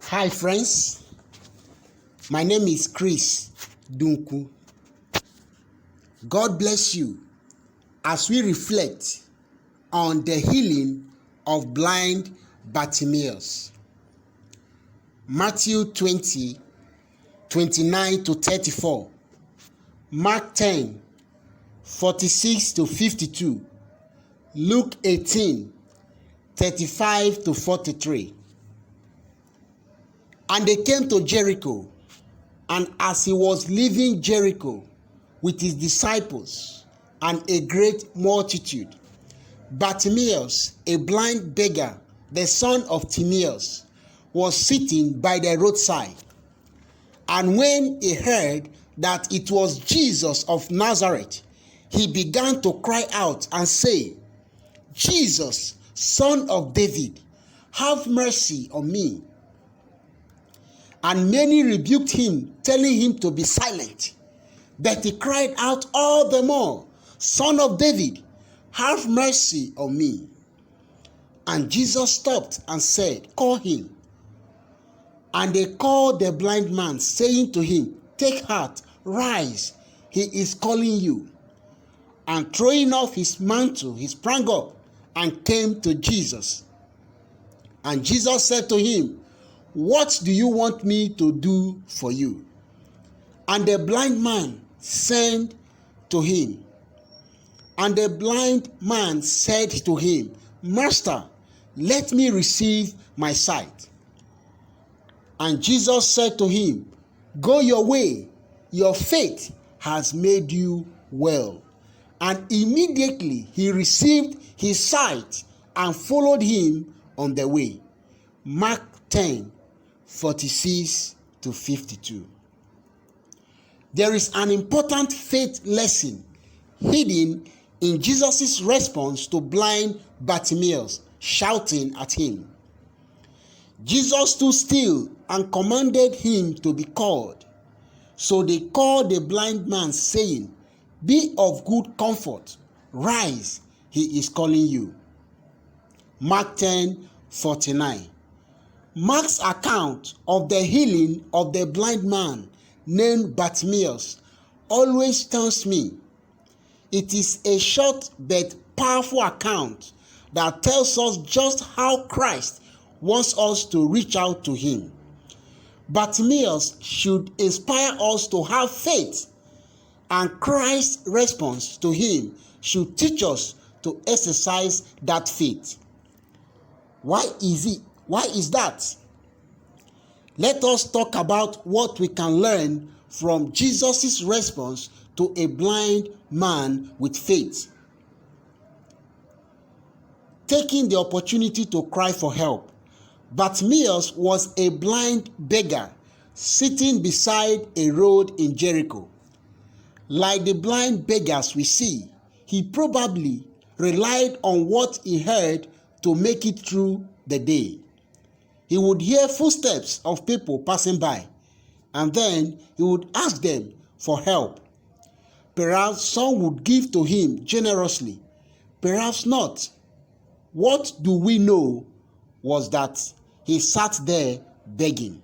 Hi friends, my name is Chris Dunku. God bless you as we reflect on the healing of blind Bartimaeus. Matthew 20, 29 to 34, Mark 10, 46 to 52, Luke 18, 35 to 43. And they came to Jericho, and as he was leaving Jericho with his disciples and a great multitude, Bartimaeus, a blind beggar, the son of Timaeus, was sitting by the roadside. And when he heard that it was Jesus of Nazareth, he began to cry out and say, "Jesus, Son of David, have mercy on me." And many rebuked him, telling him to be silent. But he cried out all the more, "Son of David, have mercy on me." And Jesus stopped and said, "Call him." And they called the blind man, saying to him, "Take heart, rise, he is calling you." And throwing off his mantle, he sprang up and came to Jesus. And Jesus said to him, "What do you want me to do for you?" And the blind man said to him, "Master, let me receive my sight." And Jesus said to him, "Go your way, your faith has made you well." And immediately he received his sight and followed him on the way. Mark 10, 46 to 52. There is an important faith lesson hidden in Jesus' response to blind Bartimaeus shouting at him. Jesus stood still and commanded him to be called. So they called the blind man, saying, "Be of good comfort, rise, he is calling you." Mark 10, 49. Mark's account of the healing of the blind man named Bartimaeus always stuns me. It is a short but powerful account that tells us just how Christ wants us to reach out to him. Bartimaeus should inspire us to have faith, and Christ's response to him should teach us to exercise that faith. Why is that? Let us talk about what we can learn from Jesus' response to a blind man with faith. Taking the opportunity to cry for help. Bartimaeus was a blind beggar sitting beside a road in Jericho. Like the blind beggars we see, he probably relied on what he heard to make it through the day. He would hear footsteps of people passing by, and then he would ask them for help. Perhaps some would give to him generously, perhaps not. What do we know was that he sat there begging.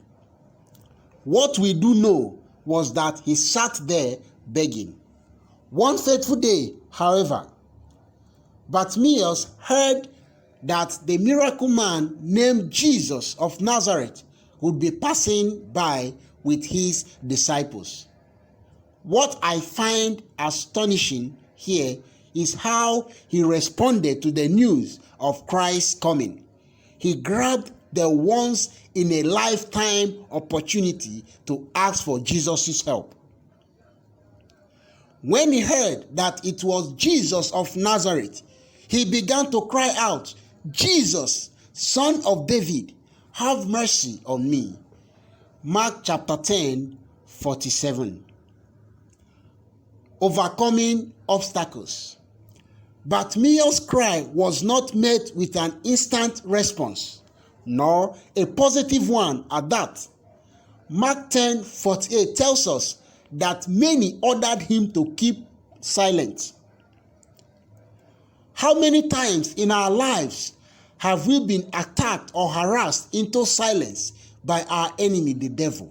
What we do know was that he sat there begging. One fateful day, however, Bartimaeus heard that the miracle man named Jesus of Nazareth would be passing by with his disciples. What I find astonishing here is how he responded to the news of Christ's coming. He grabbed the once in a lifetime opportunity to ask for Jesus' help. When he heard that it was Jesus of Nazareth, he began to cry out, "Jesus, Son of David, have mercy on me." Mark chapter 10, 47. Overcoming obstacles. Bartimaeus' cry was not met with an instant response, nor a positive one at that. Mark 10, 48 tells us that many ordered him to keep silent. How many times in our lives have we been attacked or harassed into silence by our enemy, the devil.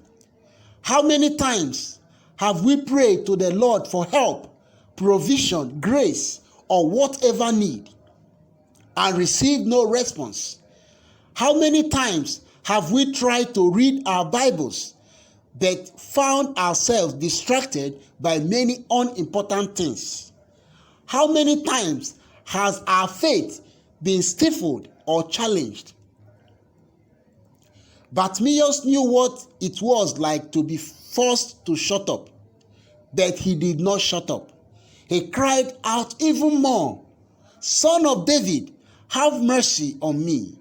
How many times have we prayed to the Lord for help, provision, grace, or whatever need, and received no response? How many times have we tried to read our Bibles but found ourselves distracted by many unimportant things? How many times has our faith been stifled or challenged? Bartimaeus knew what it was like to be forced to shut up, but he did not shut up. He cried out even more, "Son of David, have mercy on me."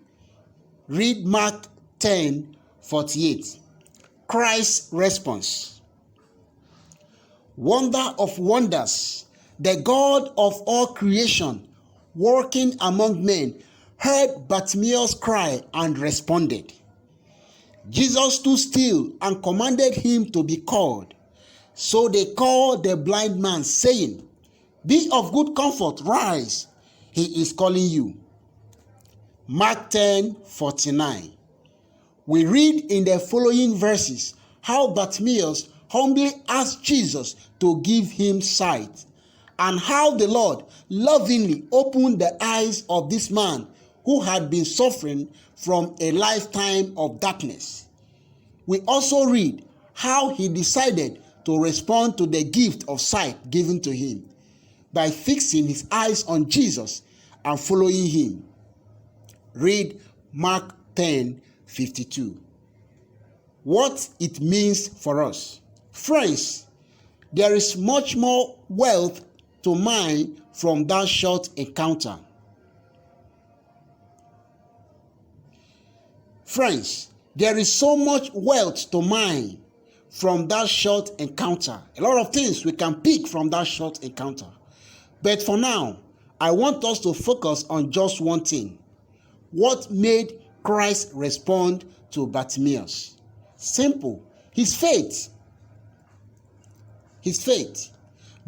Read Mark 10:48. Christ's response. Wonder of wonders, the God of all creation, working among men, heard Bartimaeus' cry and responded. Jesus stood still and commanded him to be called. So they called the blind man, saying, "Be of good comfort, rise, he is calling you." Mark 10:49. We read in the following verses how Bartimaeus humbly asked Jesus to give him sight, and how the Lord lovingly opened the eyes of this man who had been suffering from a lifetime of darkness. We also read how he decided to respond to the gift of sight given to him by fixing his eyes on Jesus and following him. Read Mark 10:52. What it means for us. Friends, there is much more wealth to mine from that short encounter. Friends, there is so much wealth to mine from that short encounter. A lot of things we can pick from that short encounter. But for now, I want us to focus on just one thing. What made Christ respond to Bartimaeus? Simple. His faith. His faith.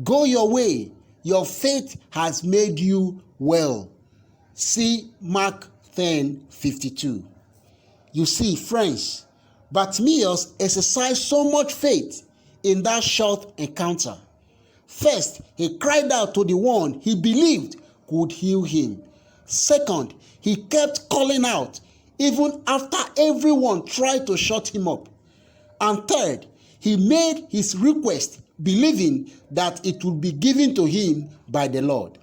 Go your way. Your faith has made you well. See Mark 10:52. You see, friends, Bartimaeus exercised so much faith in that short encounter. First, he cried out to the one he believed could heal him. Second, he kept calling out even after everyone tried to shut him up. And third, he made his request believing that it would be given to him by the Lord.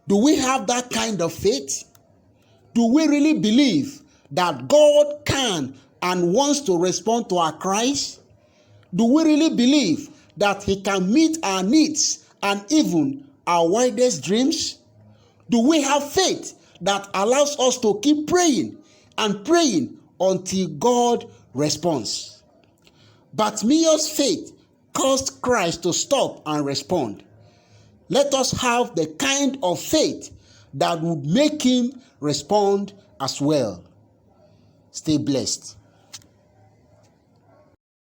Do we have that kind of faith? Do we really believe that God can and wants to respond to our cries? Do we really believe that he can meet our needs and even our wildest dreams? Do we have faith that allows us to keep praying and praying until God responds? Bartimaeus' faith caused Christ to stop and respond. Let us have the kind of faith that would make him respond as well. Stay blessed.